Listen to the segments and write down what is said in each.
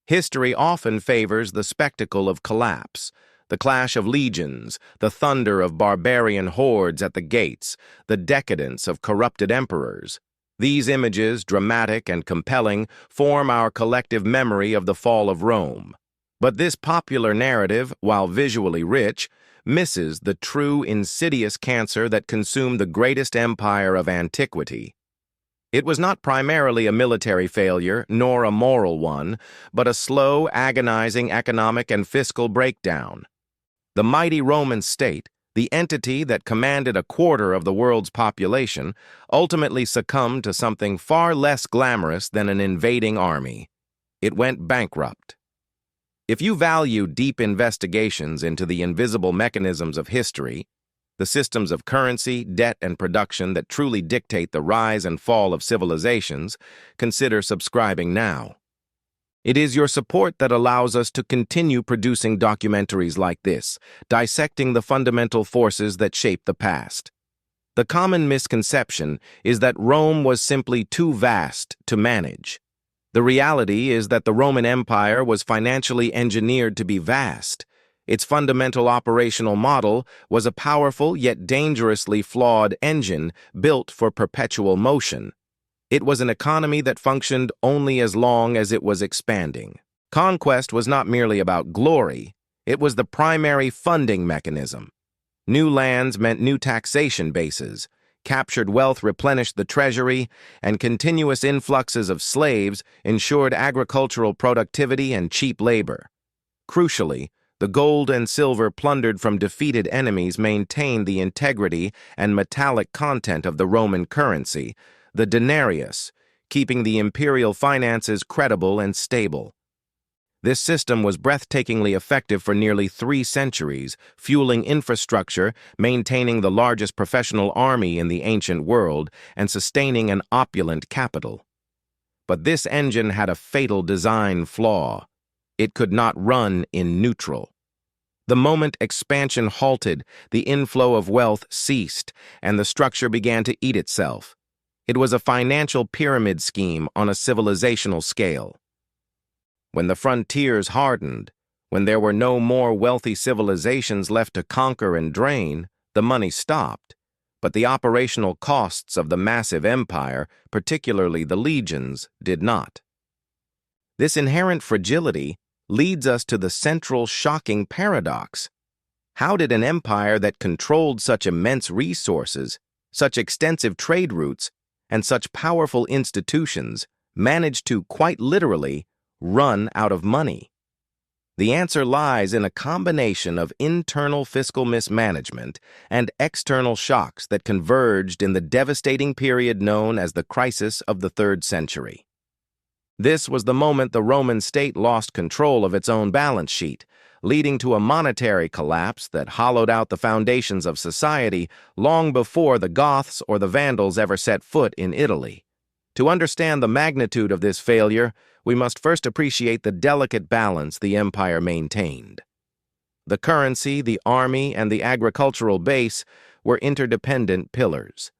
History often favors the spectacle of collapse, the clash of legions, the thunder of barbarian hordes at the gates, the decadence of corrupted emperors. These images, dramatic and compelling, form our collective memory of the fall of Rome. But this popular narrative, while visually rich, misses the true insidious cancer that consumed the greatest empire of antiquity. It was not primarily a military failure, nor a moral one, but a slow, agonizing economic and fiscal breakdown. The mighty Roman state, the entity that commanded a quarter of the world's population, ultimately succumbed to something far less glamorous than an invading army. It went bankrupt. If you value deep investigations into the invisible mechanisms of history, the systems of currency, debt, and production that truly dictate the rise and fall of civilizations, consider subscribing now. It is your support that allows us to continue producing documentaries like this, dissecting the fundamental forces that shape the past. The common misconception is that Rome was simply too vast to manage. The reality is that the Roman Empire was financially engineered to be vast. Its fundamental operational model was a powerful yet dangerously flawed engine built for perpetual motion. It was an economy that functioned only as long as it was expanding. Conquest was not merely about glory, it was the primary funding mechanism. New lands meant new taxation bases, captured wealth replenished the treasury, and continuous influxes of slaves ensured agricultural productivity and cheap labor. Crucially, the gold and silver plundered from defeated enemies maintained the integrity and metallic content of the Roman currency, the denarius, keeping the imperial finances credible and stable. This system was breathtakingly effective for nearly 3 centuries, fueling infrastructure, maintaining the largest professional army in the ancient world, and sustaining an opulent capital. But this engine had a fatal design flaw. It could not run in neutral. The moment expansion halted, the inflow of wealth ceased, and the structure began to eat itself. It was a financial pyramid scheme on a civilizational scale. When the frontiers hardened, when there were no more wealthy civilizations left to conquer and drain, the money stopped. But the operational costs of the massive empire, particularly the legions, did not. This inherent fragility leads us to the central shocking paradox. How did an empire that controlled such immense resources, such extensive trade routes, and such powerful institutions manage to, quite literally, run out of money? The answer lies in a combination of internal fiscal mismanagement and external shocks that converged in the devastating period known as the crisis of the 3rd century. This was the moment the Roman state lost control of its own balance sheet, leading to a monetary collapse that hollowed out the foundations of society long before the Goths or the Vandals ever set foot in Italy. To understand the magnitude of this failure, we must first appreciate the delicate balance the empire maintained. The currency, the army, and the agricultural base were interdependent pillars.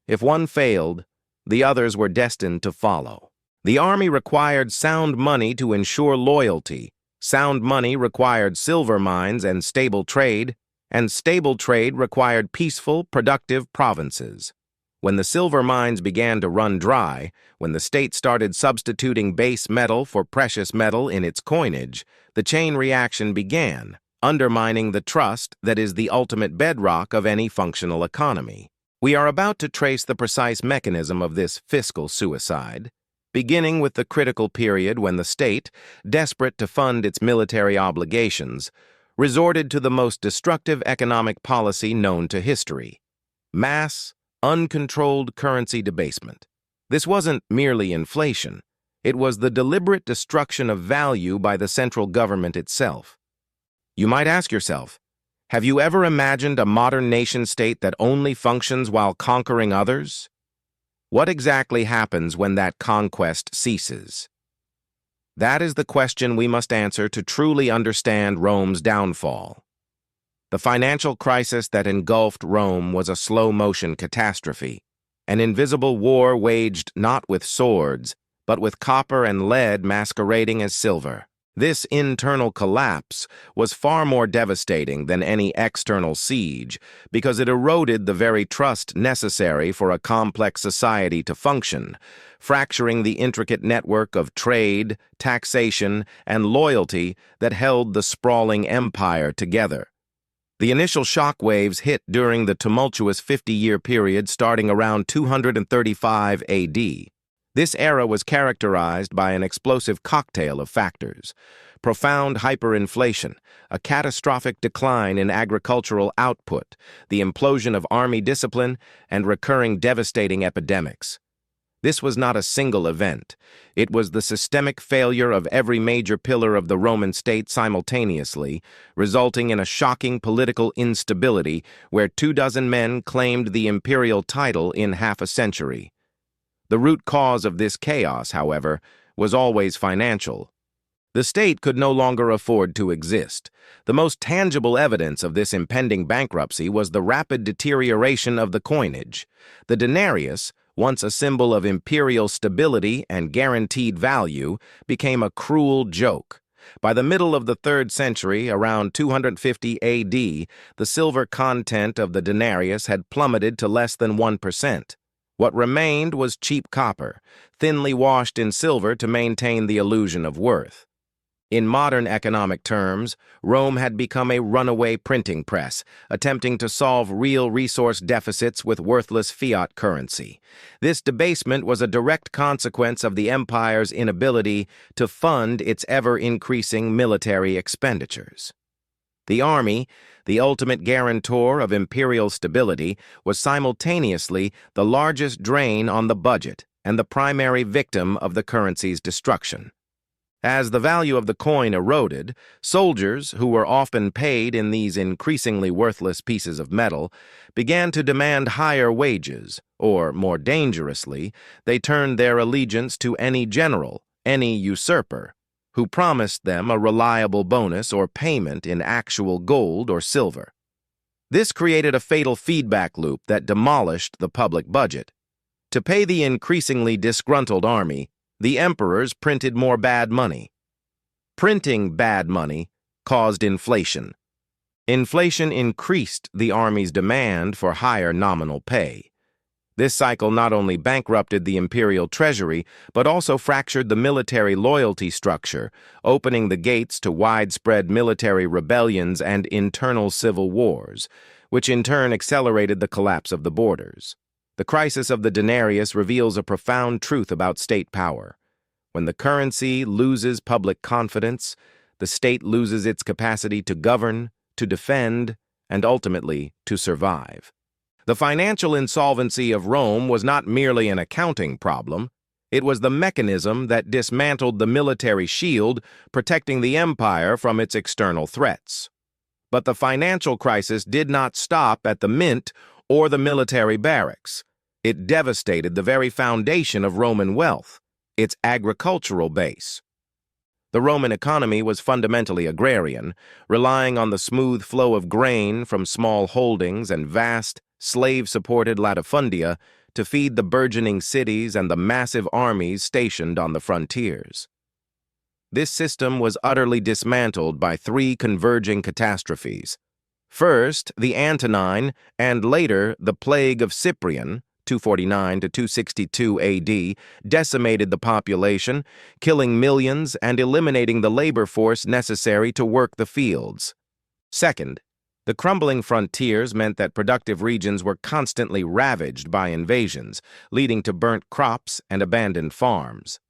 If one failed, the others were destined to follow. The army required sound money to ensure loyalty. Sound money required silver mines and stable trade required peaceful, productive provinces. When the silver mines began to run dry, when the state started substituting base metal for precious metal in its coinage, the chain reaction began, undermining the trust that is the ultimate bedrock of any functional economy. We are about to trace the precise mechanism of this fiscal suicide, beginning with the critical period when the state, desperate to fund its military obligations, resorted to the most destructive economic policy known to history: mass, uncontrolled currency debasement. This wasn't merely inflation. It was the deliberate destruction of value by the central government itself. You might ask yourself, have you ever imagined a modern nation-state that only functions while conquering others? What exactly happens when that conquest ceases? That is the question we must answer to truly understand Rome's downfall. The financial crisis that engulfed Rome was a slow-motion catastrophe, an invisible war waged not with swords, but with copper and lead masquerading as silver. This internal collapse was far more devastating than any external siege because it eroded the very trust necessary for a complex society to function, fracturing the intricate network of trade, taxation, and loyalty that held the sprawling empire together. The initial shock waves hit during the tumultuous 50-year period starting around 235 AD. This era was characterized by an explosive cocktail of factors: profound hyperinflation, a catastrophic decline in agricultural output, the implosion of army discipline, and recurring devastating epidemics. This was not a single event. It was the systemic failure of every major pillar of the Roman state simultaneously, resulting in a shocking political instability where 24 men claimed the imperial title in half a century. The root cause of this chaos, however, was always financial. The state could no longer afford to exist. The most tangible evidence of this impending bankruptcy was the rapid deterioration of the coinage. The denarius, once a symbol of imperial stability and guaranteed value, became a cruel joke. By the middle of the 3rd century, around 250 AD, the silver content of the denarius had plummeted to less than 1%. What remained was cheap copper, thinly washed in silver to maintain the illusion of worth. In modern economic terms, Rome had become a runaway printing press, attempting to solve real resource deficits with worthless fiat currency. This debasement was a direct consequence of the empire's inability to fund its ever-increasing military expenditures. The army, the ultimate guarantor of imperial stability, was simultaneously the largest drain on the budget and the primary victim of the currency's destruction. As the value of the coin eroded, soldiers, who were often paid in these increasingly worthless pieces of metal, began to demand higher wages, or, more dangerously, they turned their allegiance to any general, any usurper, who promised them a reliable bonus or payment in actual gold or silver. This created a fatal feedback loop that demolished the public budget. To pay the increasingly disgruntled army, the emperors printed more bad money. Printing bad money caused inflation. Inflation increased the army's demand for higher nominal pay. This cycle not only bankrupted the imperial treasury, but also fractured the military loyalty structure, opening the gates to widespread military rebellions and internal civil wars, which in turn accelerated the collapse of the borders. The crisis of the denarius reveals a profound truth about state power. When the currency loses public confidence, the state loses its capacity to govern, to defend, and ultimately to survive. The financial insolvency of Rome was not merely an accounting problem. It was the mechanism that dismantled the military shield, protecting the empire from its external threats. But the financial crisis did not stop at the mint or the military barracks. It devastated the very foundation of Roman wealth, its agricultural base. The Roman economy was fundamentally agrarian, relying on the smooth flow of grain from small holdings and vast, slave-supported latifundia to feed the burgeoning cities and the massive armies stationed on the frontiers. This system was utterly dismantled by 3 converging catastrophes. First, the Antonine, and later the Plague of Cyprian, 249 to 262 AD, decimated the population, killing millions and eliminating the labor force necessary to work the fields. Second, the crumbling frontiers meant that productive regions were constantly ravaged by invasions, leading to burnt crops and abandoned farms.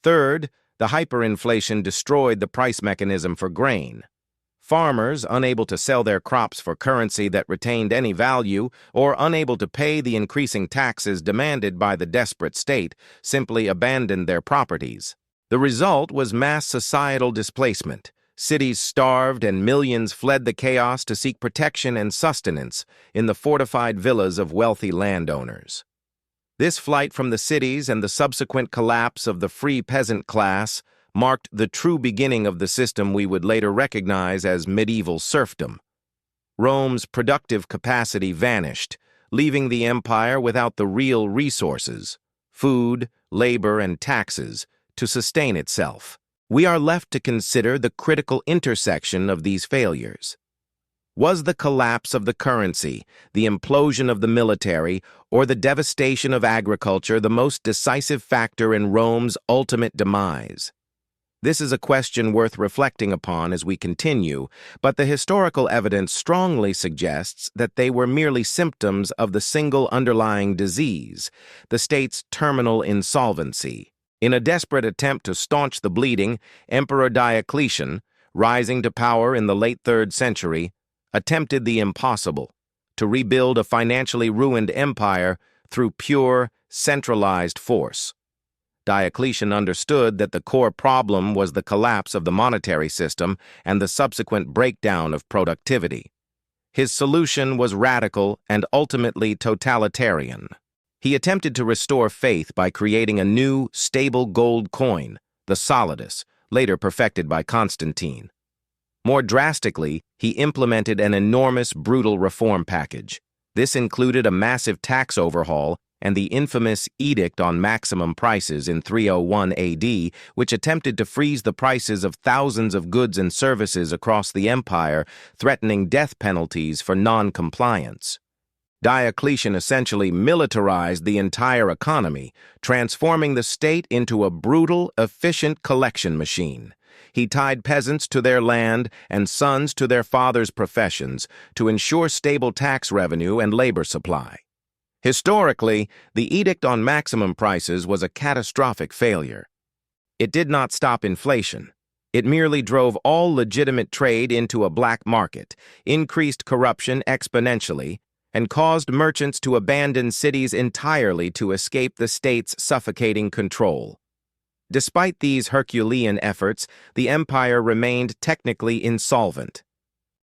Third, the hyperinflation destroyed the price mechanism for grain. Farmers, unable to sell their crops for currency that retained any value or unable to pay the increasing taxes demanded by the desperate state, simply abandoned their properties. The result was mass societal displacement. Cities starved and millions fled the chaos to seek protection and sustenance in the fortified villas of wealthy landowners. This flight from the cities and the subsequent collapse of the free peasant class marked the true beginning of the system we would later recognize as medieval serfdom. Rome's productive capacity vanished, leaving the empire without the real resources: food, labor, and taxes to sustain itself. We are left to consider the critical intersection of these failures. Was the collapse of the currency, the implosion of the military, or the devastation of agriculture the most decisive factor in Rome's ultimate demise? This is a question worth reflecting upon as we continue, but the historical evidence strongly suggests that they were merely symptoms of the single underlying disease, the state's terminal insolvency. In a desperate attempt to staunch the bleeding, Emperor Diocletian, rising to power in the late 3rd century, attempted the impossible, to rebuild a financially ruined empire through pure, centralized force. Diocletian understood that the core problem was the collapse of the monetary system and the subsequent breakdown of productivity. His solution was radical and ultimately totalitarian. He attempted to restore faith by creating a new, stable gold coin, the solidus, later perfected by Constantine. More drastically, he implemented an enormous, brutal reform package. This included a massive tax overhaul and the infamous Edict on Maximum Prices in 301 AD, which attempted to freeze the prices of thousands of goods and services across the empire, threatening death penalties for non-compliance. Diocletian essentially militarized the entire economy, transforming the state into a brutal, efficient collection machine. He tied peasants to their land and sons to their fathers' professions to ensure stable tax revenue and labor supply. Historically, the Edict on Maximum Prices was a catastrophic failure. It did not stop inflation. It merely drove all legitimate trade into a black market, increased corruption exponentially, and caused merchants to abandon cities entirely to escape the state's suffocating control. Despite these Herculean efforts, the empire remained technically insolvent.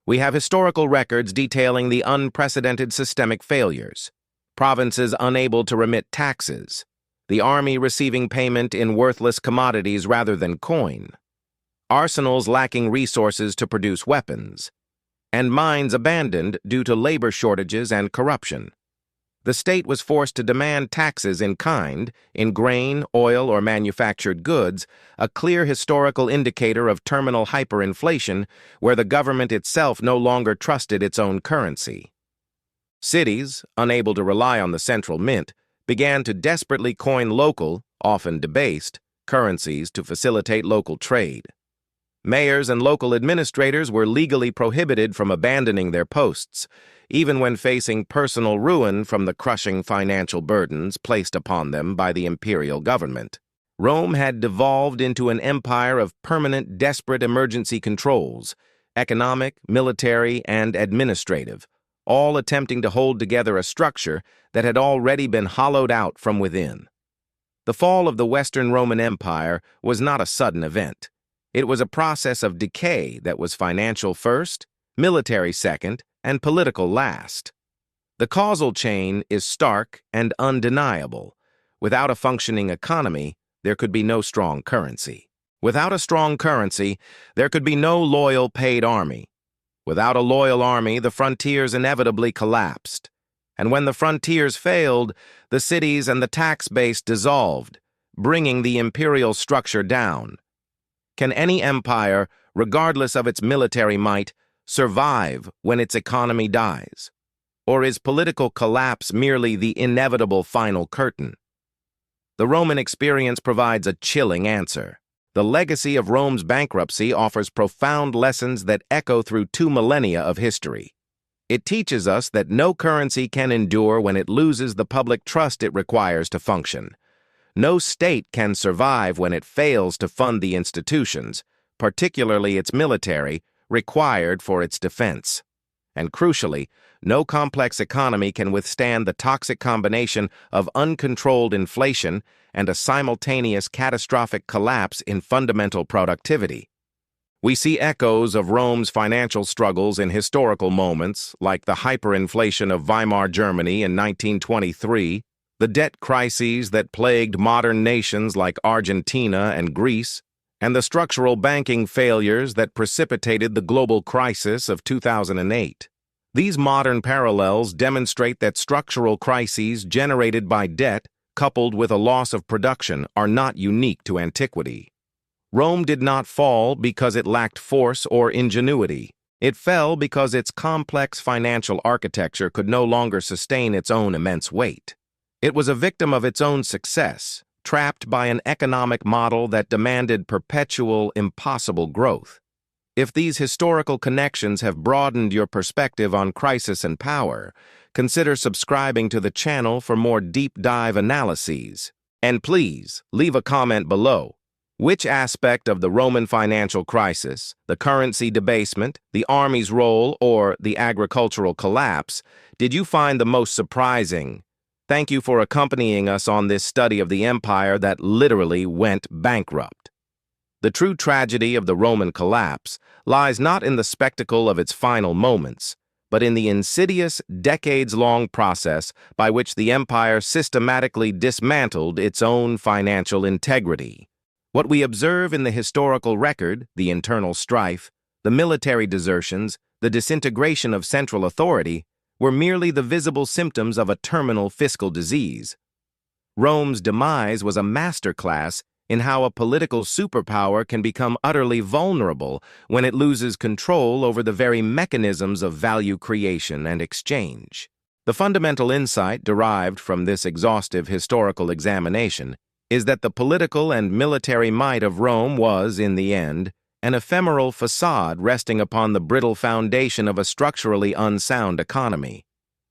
We have historical records detailing the unprecedented systemic failures. Provinces unable to remit taxes, the army receiving payment in worthless commodities rather than coin, arsenals lacking resources to produce weapons, and mines abandoned due to labor shortages and corruption. The state was forced to demand taxes in kind, in grain, oil, or manufactured goods, a clear historical indicator of terminal hyperinflation where the government itself no longer trusted its own currency. Cities, unable to rely on the central mint, began to desperately coin local, often debased, currencies to facilitate local trade. Mayors and local administrators were legally prohibited from abandoning their posts, even when facing personal ruin from the crushing financial burdens placed upon them by the imperial government. Rome had devolved into an empire of permanent, desperate emergency controls, economic, military, and administrative, all attempting to hold together a structure that had already been hollowed out from within. The fall of the Western Roman Empire was not a sudden event. It was a process of decay that was financial first, military second, and political last. The causal chain is stark and undeniable. Without a functioning economy, there could be no strong currency. Without a strong currency, there could be no loyal paid army. Without a loyal army, the frontiers inevitably collapsed. And when the frontiers failed, the cities and the tax base dissolved, bringing the imperial structure down. Can any empire, regardless of its military might, survive when its economy dies? Or is political collapse merely the inevitable final curtain? The Roman experience provides a chilling answer. The legacy of Rome's bankruptcy offers profound lessons that echo through 2 millennia of history. It teaches us that no currency can endure when it loses the public trust it requires to function. No state can survive when it fails to fund the institutions, particularly its military, required for its defense. And crucially, no complex economy can withstand the toxic combination of uncontrolled inflation and a simultaneous catastrophic collapse in fundamental productivity. We see echoes of Rome's financial struggles in historical moments, like the hyperinflation of Weimar Germany in 1923, the debt crises that plagued modern nations like Argentina and Greece, and the structural banking failures that precipitated the global crisis of 2008. These modern parallels demonstrate that structural crises generated by debt coupled with a loss of production, are not unique to antiquity. Rome did not fall because it lacked force or ingenuity. It fell because its complex financial architecture could no longer sustain its own immense weight. It was a victim of its own success, trapped by an economic model that demanded perpetual, impossible growth. If these historical connections have broadened your perspective on crisis and power, consider subscribing to the channel for more deep dive analyses. And please, leave a comment below. Which aspect of the Roman financial crisis, the currency debasement, the army's role, or the agricultural collapse did you find the most surprising? Thank you for accompanying us on this study of the empire that literally went bankrupt. The true tragedy of the Roman collapse lies not in the spectacle of its final moments, but in the insidious, decades-long process by which the empire systematically dismantled its own financial integrity. What we observe in the historical record, the internal strife, the military desertions, the disintegration of central authority, were merely the visible symptoms of a terminal fiscal disease. Rome's demise was a masterclass in how a political superpower can become utterly vulnerable when it loses control over the very mechanisms of value creation and exchange. The fundamental insight derived from this exhaustive historical examination is that the political and military might of Rome was, in the end, an ephemeral facade resting upon the brittle foundation of a structurally unsound economy.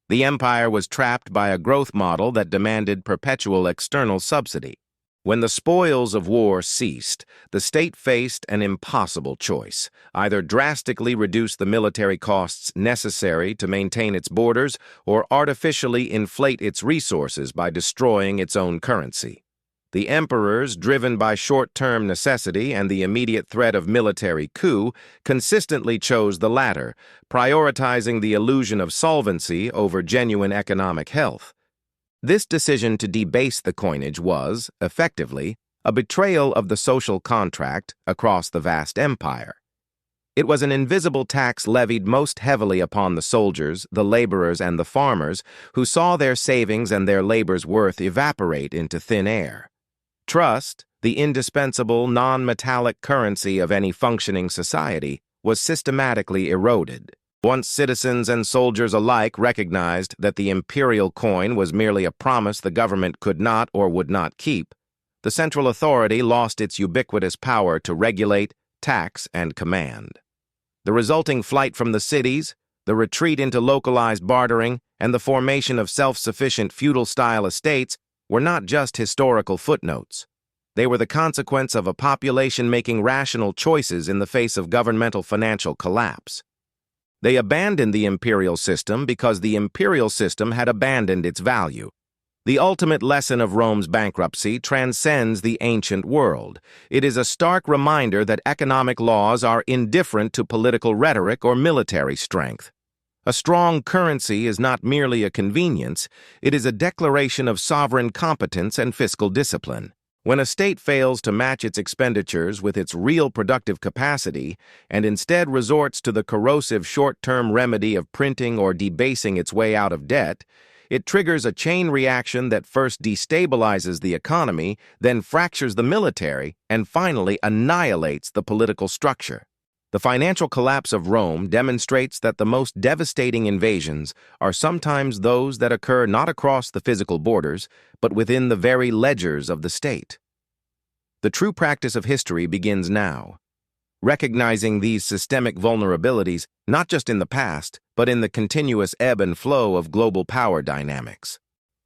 The empire was trapped by a growth model that demanded perpetual external subsidy. When the spoils of war ceased, the state faced an impossible choice: either drastically reduce the military costs necessary to maintain its borders or artificially inflate its resources by destroying its own currency. The emperors, driven by short-term necessity and the immediate threat of military coup, consistently chose the latter, prioritizing the illusion of solvency over genuine economic health. This decision to debase the coinage was, effectively, a betrayal of the social contract across the vast empire. It was an invisible tax levied most heavily upon the soldiers, the laborers, and the farmers, who saw their savings and their labor's worth evaporate into thin air. Trust, the indispensable non-metallic currency of any functioning society, was systematically eroded. Once citizens and soldiers alike recognized that the imperial coin was merely a promise the government could not or would not keep, the central authority lost its ubiquitous power to regulate, tax, and command. The resulting flight from the cities, the retreat into localized bartering, and the formation of self-sufficient feudal-style estates were not just historical footnotes. They were the consequence of a population making rational choices in the face of governmental financial collapse. They abandoned the imperial system because the imperial system had abandoned its value. The ultimate lesson of Rome's bankruptcy transcends the ancient world. It is a stark reminder that economic laws are indifferent to political rhetoric or military strength. A strong currency is not merely a convenience, it is a declaration of sovereign competence and fiscal discipline. When a state fails to match its expenditures with its real productive capacity and instead resorts to the corrosive short-term remedy of printing or debasing its way out of debt, it triggers a chain reaction that first destabilizes the economy, then fractures the military, and finally annihilates the political structure. The financial collapse of Rome demonstrates that the most devastating invasions are sometimes those that occur not across the physical borders, but within the very ledgers of the state. The true practice of history begins now, recognizing these systemic vulnerabilities not just in the past, but in the continuous ebb and flow of global power dynamics.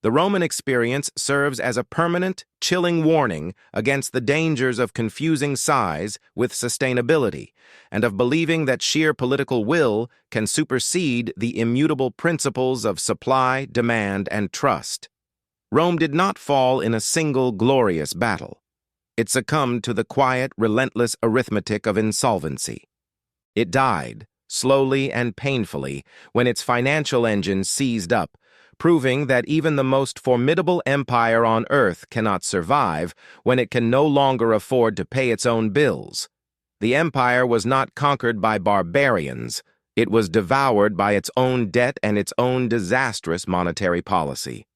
The Roman experience serves as a permanent, chilling warning against the dangers of confusing size with sustainability, and of believing that sheer political will can supersede the immutable principles of supply, demand, and trust. Rome did not fall in a single glorious battle. It succumbed to the quiet, relentless arithmetic of insolvency. It died, slowly and painfully, when its financial engine seized up, proving that even the most formidable empire on earth cannot survive when it can no longer afford to pay its own bills. The empire was not conquered by barbarians, it was devoured by its own debt and its own disastrous monetary policy.